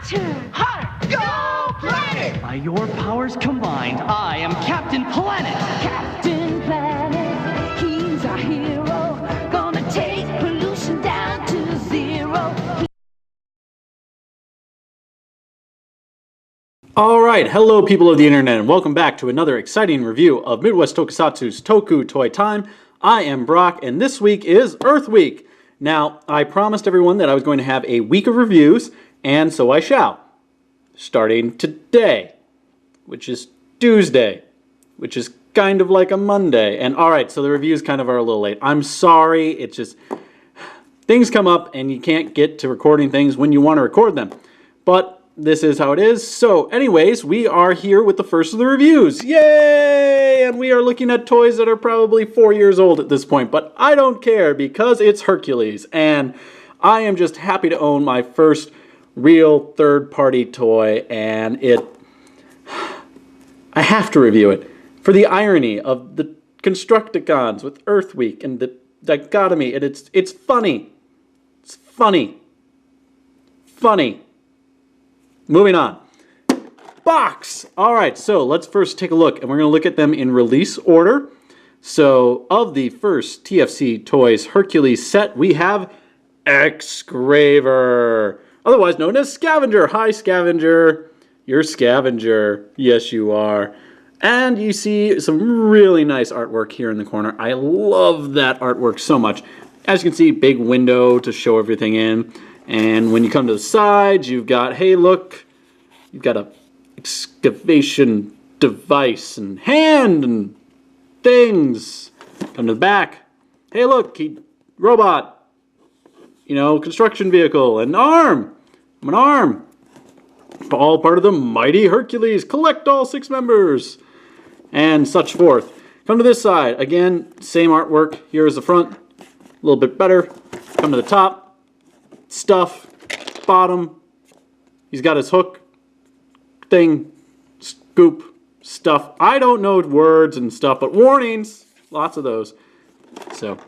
Turn hard, go planet! By your powers combined, I am Captain Planet! Captain Planet, he's our hero. Gonna take pollution down to zero. Alright, hello people of the internet, and welcome back to another exciting review of Midwest Tokusatsu's Toku Toy Time. I am Brock, and this week is Earth Week. Now, I promised everyone that I was going to have a week of reviews, and so I shall. Starting today, which is Tuesday, which is kind of like a Monday. And alright, so the reviews kind of are a little late. I'm sorry, it's just things come up and you can't get to recording things when you want to record them. But this is how it is. So anyways, we are here with the first of the reviews. Yay! And we are looking at toys that are probably 4 years old at this point, but I don't care because it's Hercules. And I am just happy to own my first real third-party toy, and I have to review it for the irony of the Constructicons with Earth Week and the dichotomy. And it's funny. It's funny. Funny. Moving on. Box! Alright, so let's first take a look, and we're going to look at them in release order. So, of the first TFC Toys Hercules set, we have Exgraver, otherwise known as Scavenger. Hi, Scavenger. You're Scavenger. Yes, you are. And you see some really nice artwork here in the corner. I love that artwork so much. As you can see, big window to show everything in. And when you come to the sides, you've got, hey, look, you've got a excavation device and hand and things. Come to the back. Hey, look, robot. You know, construction vehicle, an arm. I'm an arm. All part of the mighty Hercules. Collect all 6 members. And such forth. Come to this side. Again, same artwork. Here is the front. A little bit better. Come to the top. Stuff. Bottom. He's got his hook. Thing. Scoop. Stuff. I don't know words and stuff, but warnings. Lots of those. So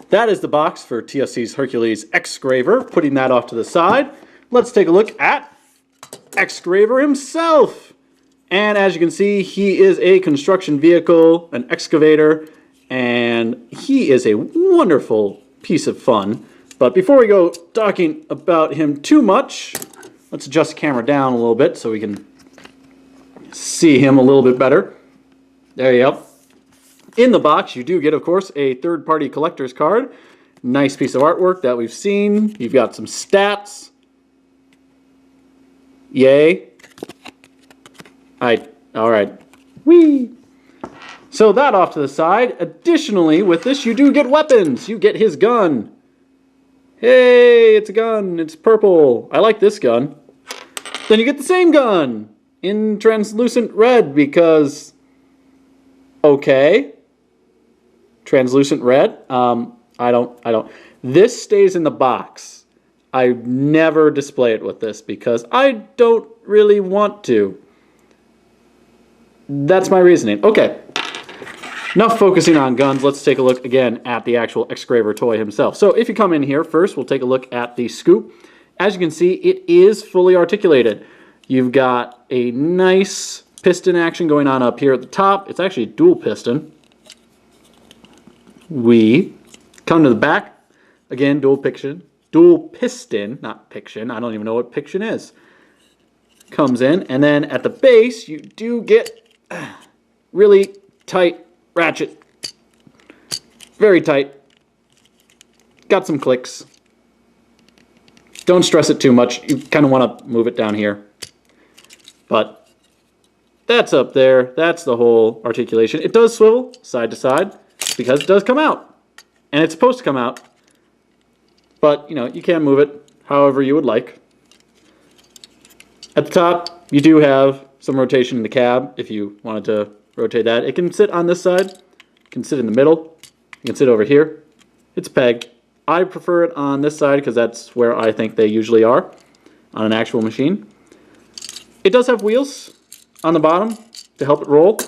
that is the box for TFC's Hercules Exgraver. Putting that off to the side, let's take a look at Exgraver himself. And as you can see, he is a construction vehicle, an excavator, and he is a wonderful piece of fun. But before we go talking about him too much, let's adjust the camera down a little bit so we can see him a little bit better. There you go. In the box, you do get, of course, a third-party collector's card. Nice piece of artwork that we've seen. You've got some stats. Yay. Alright. Whee! So that off to the side. Additionally, with this, you do get weapons. You get his gun. Hey, it's a gun. It's purple. I like this gun. Then you get the same gun in translucent red because... okay. Translucent red. I don't. This stays in the box. I never display it with this because I don't really want to. That's my reasoning. Okay. Enough focusing on guns. Let's take a look again at the actual Exgraver toy himself. So if you come in here first, we'll take a look at the scoop. As you can see, it is fully articulated. You've got a nice piston action going on up here at the top. It's actually dual piston. We come to the back. Again, dual piston, not piction. I don't even know what piction is. Comes in, and then at the base, you do get really tight ratchet. Very tight. Got some clicks. Don't stress it too much. You kind of want to move it down here. But that's up there. That's the whole articulation. It does swivel side to side because it does come out. And it's supposed to come out. But, you know, you can move it however you would like. At the top, you do have some rotation in the cab if you wanted to rotate that. It can sit on this side. It can sit in the middle. It can sit over here. It's pegged. I prefer it on this side because that's where I think they usually are on an actual machine. It does have wheels on the bottom to help it roll.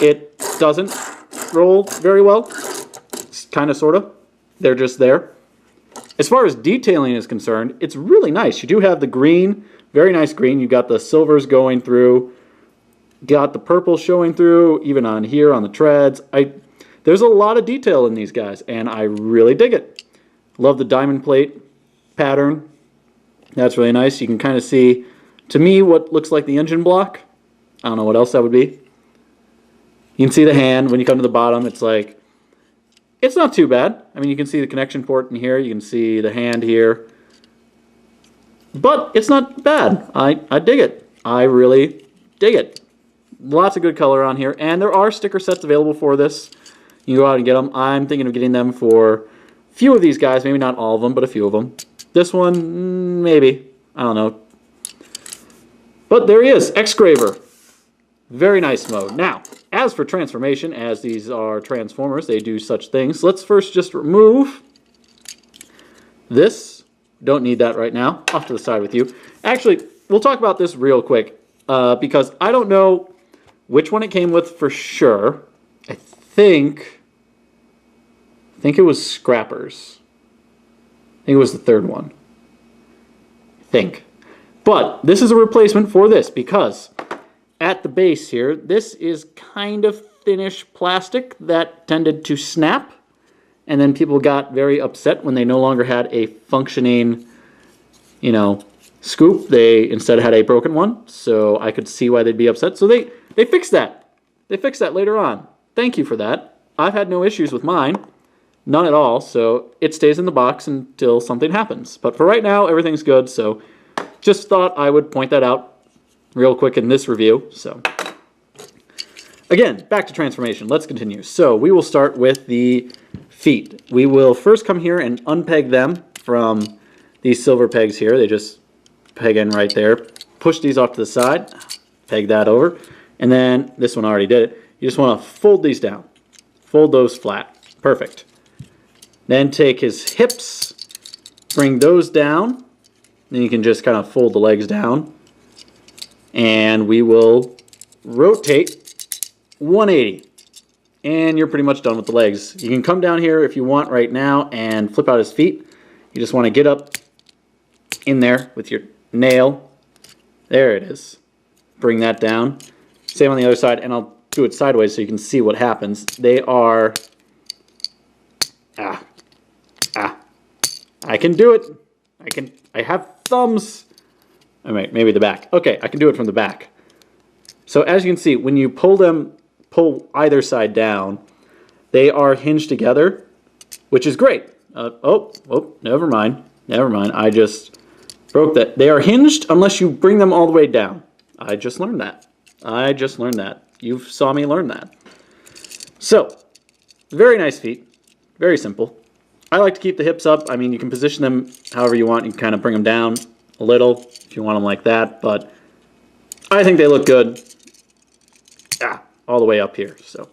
It doesn't roll very well. Kind of, sort of. They're just there. As far as detailing is concerned, it's really nice. You do have the green, very nice green. You got the silvers going through, got the purple showing through, even on here on the treads. There's a lot of detail in these guys, and I really dig it. Love the diamond plate pattern. That's really nice. You can kind of see, to me, what looks like the engine block. I don't know what else that would be. You can see the hand. When you come to the bottom, it's like, it's not too bad. I mean, you can see the connection port in here. You can see the hand here. But it's not bad. I dig it. I really dig it. Lots of good color on here. And there are sticker sets available for this. You can go out and get them. I'm thinking of getting them for a few of these guys. Maybe not all of them, but a few of them. This one, maybe. I don't know. But there he is, Exgraver. Very nice mode. Now, as for transformation, as these are Transformers, they do such things. Let's first just remove this. Don't need that right now. Off to the side with you. Actually, we'll talk about this real quick because I don't know which one it came with for sure. I think it was Scrappers. I think it was the third one. I think. But this is a replacement for this because at the base here, this is kind of thinnish plastic that tended to snap, and then people got very upset when they no longer had a functioning, scoop. They instead had a broken one, so I could see why they'd be upset. So they fixed that. They fixed that later on. Thank you for that. I've had no issues with mine. None at all, so it stays in the box until something happens. But for right now, everything's good, so just thought I would point that out real quick in this review. So again, back to transformation. Let's continue. So we will start with the feet. We will first come here and unpeg them from these silver pegs here. They just peg in right there. Push these off to the side. Peg that over. And then this one already did it. You just want to fold these down. Fold those flat. Perfect. Then take his hips. Bring those down. Then you can just kind of fold the legs down. And we will rotate 180. And you're pretty much done with the legs. You can come down here if you want right now and flip out his feet. You just want to get up in there with your nail. There it is. Bring that down. Same on the other side, and I'll do it sideways so you can see what happens. They are... I can do it. I have thumbs. All right, maybe the back. Okay, I can do it from the back. So as you can see, when you pull either side down, they are hinged together, which is great. Never mind. Never mind. I just broke that. They are hinged unless you bring them all the way down. I just learned that. You saw me learn that. So, very nice feet. Very simple. I like to keep the hips up. I mean, you can position them however you want. You can kind of bring them down a little if you want them like that, but I think they look good all the way up here. So,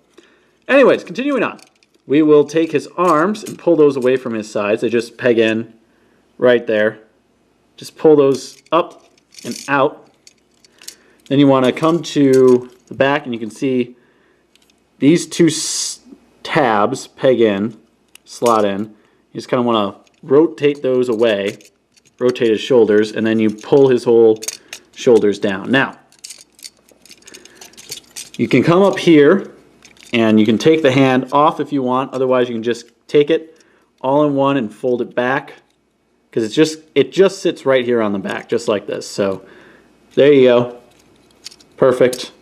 anyways, continuing on. We will take his arms and pull those away from his sides. They just peg in right there. Just pull those up and out. Then you want to come to the back, and you can see these two tabs peg in, slot in. You just kind of want to rotate those away, rotate his shoulders, and then you pull his whole shoulders down. Now, you can come up here, and you can take the hand off if you want. Otherwise, you can just take it all in one and fold it back, because it just sits right here on the back, just like this. So there you go. Perfect.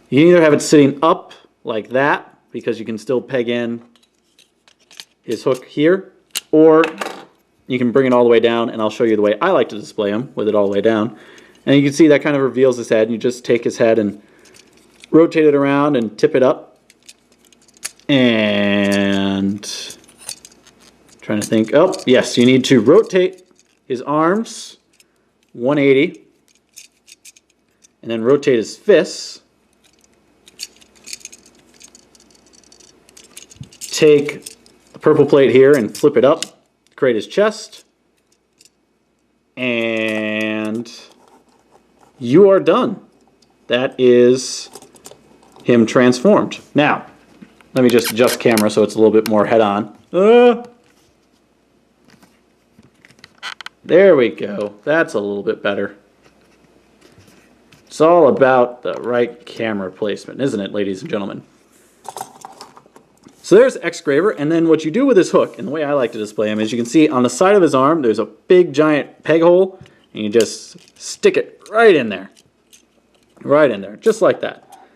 You can either have it sitting up like that, because you can still peg in his hook here, or you can bring it all the way down, and I'll show you the way I like to display him with it all the way down. And you can see that kind of reveals his head, and you just take his head and rotate it around and tip it up. And trying to think. Oh, yes, you need to rotate his arms 180, and then rotate his fists. Take the purple plate here and flip it up, create his chest, and you are done. That is him transformed. Now, let me just adjust camera so it's a little bit more head-on. There we go. That's a little bit better. It's all about the right camera placement, isn't it, ladies and gentlemen? So there's Exgraver, and then what you do with this hook, and the way I like to display him is you can see on the side of his arm there's a big giant peg hole, and you just stick it right in there. Right in there, just like that.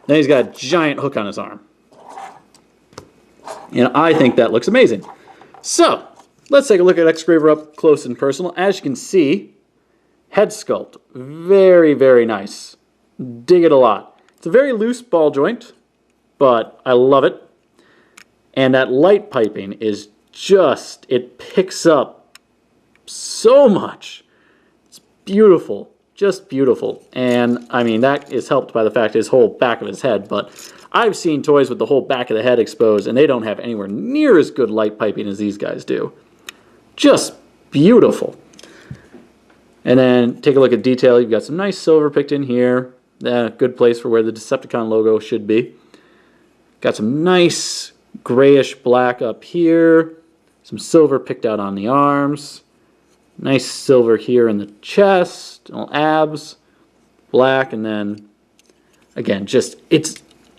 Then he's got a giant hook on his arm. And I think that looks amazing. So, let's take a look at Exgraver up close and personal. As you can see, head sculpt, very, very nice. Dig it a lot. It's a very loose ball joint, but I love it. And that light piping is just, it picks up so much. It's beautiful, just beautiful. And I mean, that is helped by the fact his whole back of his head, but I've seen toys with the whole back of the head exposed, and they don't have anywhere near as good light piping as these guys do. Just beautiful. And then take a look at detail. You've got some nice silver picked in here. Good place for where the Decepticon logo should be. Got some nice grayish black up here. Some silver picked out on the arms. Nice silver here in the chest, little abs, black, and then again, just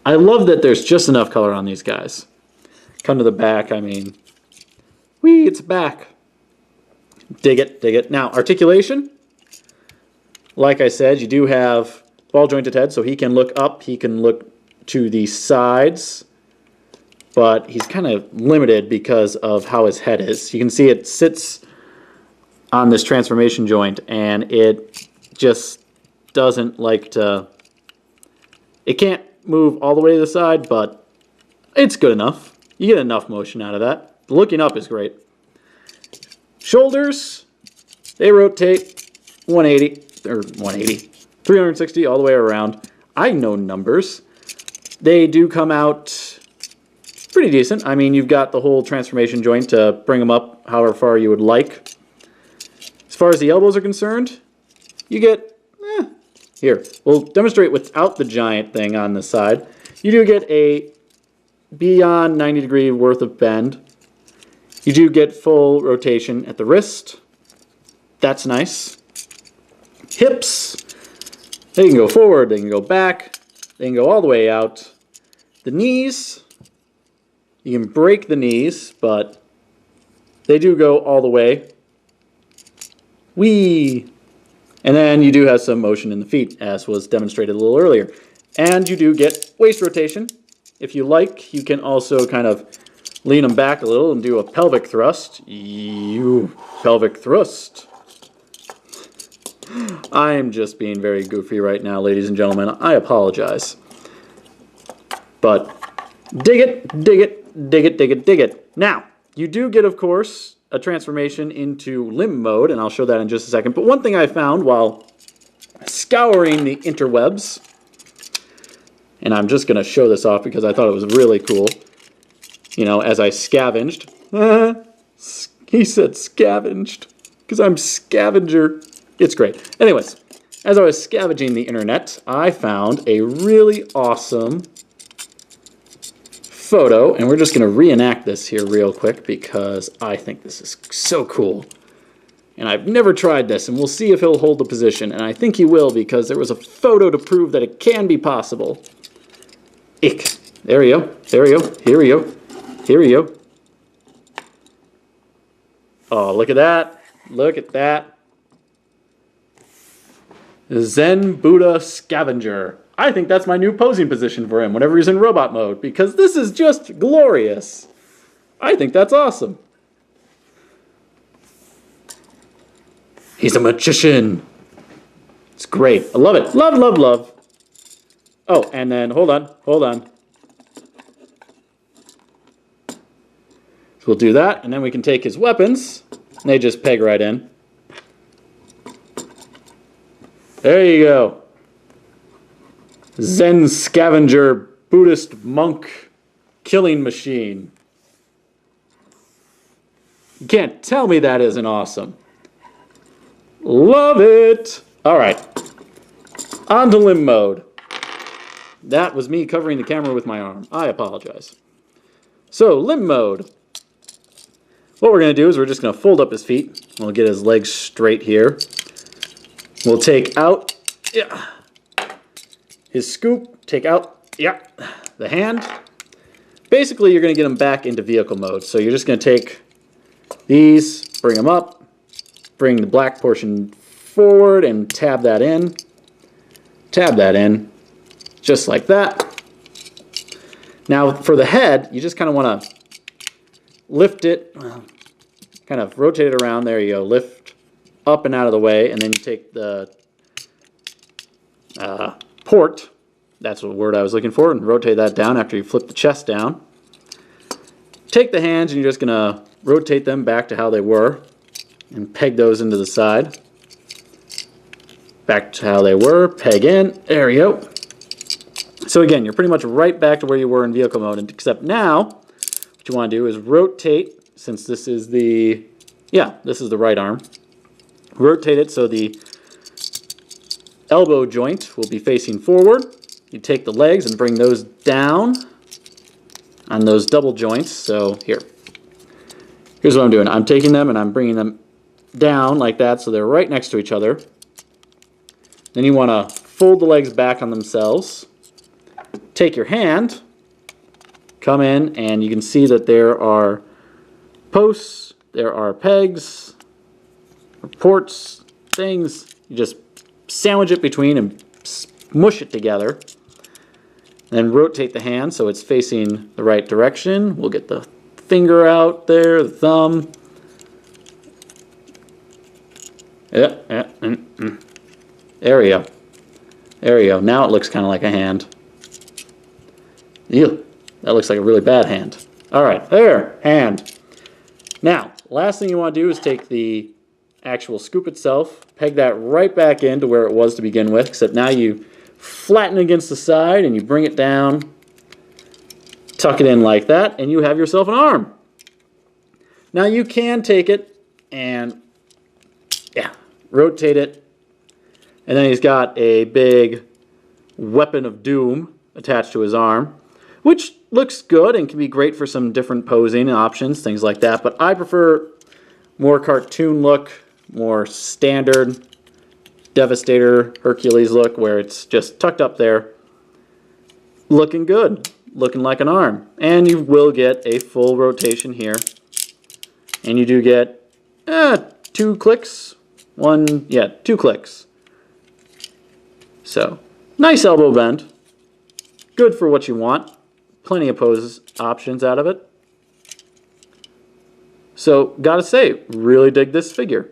I love that there's just enough color on these guys. Come to the back, I mean, whee, it's back. Dig it, dig it. Now, articulation, like I said, you do have ball jointed head, so he can look up, he can look to the sides, but he's kind of limited because of how his head is. You can see it sits on this transformation joint, and it just doesn't like to, it can't move all the way to the side, but it's good enough. You get enough motion out of that. Looking up is great. Shoulders, they rotate 180, or 180, 360 all the way around. I know numbers. They do come out pretty decent. I mean, you've got the whole transformation joint to bring them up however far you would like. As far as the elbows are concerned, you get, here, we'll demonstrate without the giant thing on the side. You do get a beyond 90-degree worth of bend. You do get full rotation at the wrist. That's nice. Hips, they can go forward, they can go back, they can go all the way out. The knees, you can break the knees, but they do go all the way. Whee! And then you do have some motion in the feet, as was demonstrated a little earlier. And you do get waist rotation. If you like, you can also kind of lean them back a little and do a pelvic thrust. Pelvic thrust. I'm just being very goofy right now, ladies and gentlemen. I apologize. But dig it, dig it, dig it, dig it, dig it. Now, you do get, of course, a transformation into limb mode, and I'll show that in just a second. But one thing I found while scouring the interwebs, and I'm just going to show this off because I thought it was really cool, you know, as I scavenged. He said scavenged, because I'm scavenger. It's great. Anyways, as I was scavenging the internet, I found a really awesome photo, and we're just going to reenact this here real quick because I think this is so cool. And I've never tried this, and we'll see if he'll hold the position, and I think he will because there was a photo to prove that it can be possible. Ick. There we go. There we go. Here we go. Here we go. Oh, look at that. Look at that. Zen Buddha Scavenger. I think that's my new posing position for him whenever he's in robot mode, because this is just glorious. I think that's awesome. He's a magician. It's great. I love it. Love, love, love. Oh, and then, hold on, hold on. So we'll do that, and then we can take his weapons, and they just peg right in. There you go. Zen Scavenger Buddhist Monk Killing Machine. You can't tell me that isn't awesome. Love it! Alright. On to limb mode. That was me covering the camera with my arm. I apologize. So, limb mode. What we're going to do is we're just going to fold up his feet. We'll get his legs straight here. We'll take out his scoop, take out the hand. Basically, you're going to get him back into vehicle mode. So you're just going to take these, bring them up, bring the black portion forward and tab that in. Tab that in, just like that. Now for the head, you just kind of want to lift it, kind of rotate it around. There you go. Lift up and out of the way, and then you take the port, that's the word I was looking for, and rotate that down after you flip the chest down. Take the hands, and you're just going to rotate them back to how they were and peg those into the side. Back to how they were, peg in, there you go. So again, you're pretty much right back to where you were in vehicle mode, except now what you want to do is rotate, since this is the, this is the right arm. Rotate it so the elbow joint will be facing forward. You take the legs and bring those down on those double joints. So here's what I'm doing. I'm taking them and I'm bringing them down like that so they're right next to each other. Then you want to fold the legs back on themselves. Take your hand, come in, and you can see that there are posts, there are pegs, ports, things. You just sandwich it between and smush it together. Then rotate the hand so it's facing the right direction. We'll get the finger out there, the thumb. There we go. There we go. Now it looks kind of like a hand. Ew, that looks like a really bad hand. All right, there, hand. Now, last thing you want to do is take the actual scoop itself, peg that right back into where it was to begin with, except now you flatten it against the side and you bring it down, tuck it in like that, and you have yourself an arm. Now you can take it and, rotate it, and then he's got a big weapon of doom attached to his arm, which looks good and can be great for some different posing options, things like that, but I prefer more cartoon look, more standard Devastator Hercules look where it's just tucked up there, looking good, looking like an arm. And you will get a full rotation here, and you do get 2 clicks, 2 clicks. So, nice elbow bend, good for what you want, plenty of pose options out of it. So, gotta say, really dig this figure.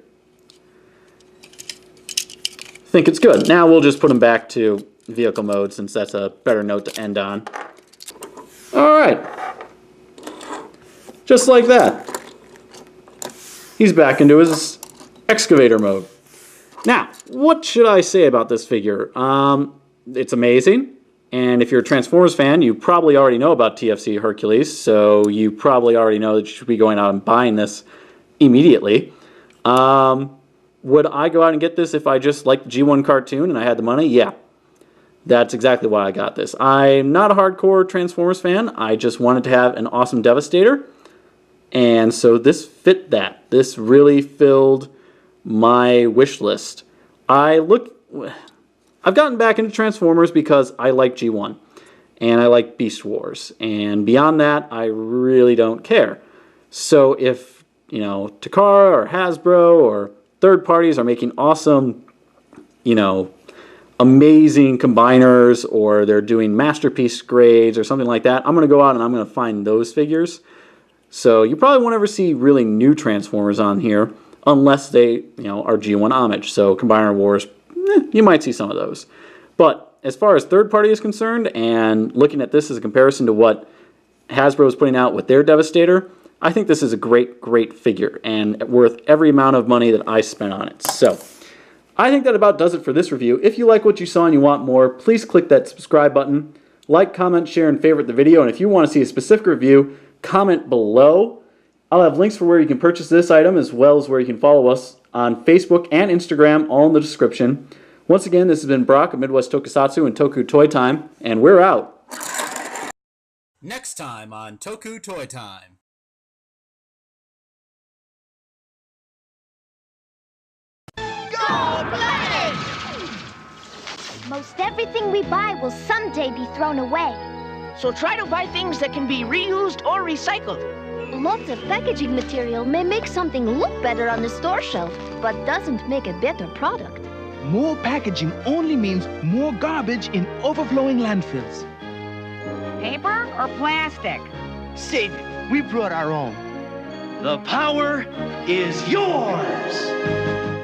Think it's good. Now we'll just put him back to vehicle mode since that's a better note to end on. Alright. Just like that. He's back into his excavator mode. Now, what should I say about this figure? It's amazing. And if you're a Transformers fan, you probably already know about TFC Hercules, so you probably already know that you should be going out and buying this immediately. Would I go out and get this if I just liked the G1 cartoon and I had the money? Yeah. That's exactly why I got this. I'm not a hardcore Transformers fan. I just wanted to have an awesome Devastator. And so this fit that. This really filled my wish list. I've gotten back into Transformers because I like G1. And I like Beast Wars. And beyond that, I really don't care. So if, Takara or Hasbro or third parties are making awesome, amazing combiners, or they're doing masterpiece grades or something like that, I'm going to go out and I'm going to find those figures. So you probably won't ever see really new Transformers on here unless they, are G1 homage. So Combiner Wars, you might see some of those. But as far as third party is concerned, and looking at this as a comparison to what Hasbro is putting out with their Devastator, I think this is a great, great figure and worth every amount of money that I spent on it. So, I think that about does it for this review. If you like what you saw and you want more, please click that subscribe button. Like, comment, share, and favorite the video. And if you want to see a specific review, comment below. I'll have links for where you can purchase this item as well as where you can follow us on Facebook and Instagram, all in the description. Once again, this has been Brock of Midwest Tokusatsu and Toku Toy Time, and we're out. Next time on Toku Toy Time. Most everything we buy will someday be thrown away. So try to buy things that can be reused or recycled. Lots of packaging material may make something look better on the store shelf, but doesn't make a better product. More packaging only means more garbage in overflowing landfills. Paper or plastic? Save it. We brought our own. The power is yours!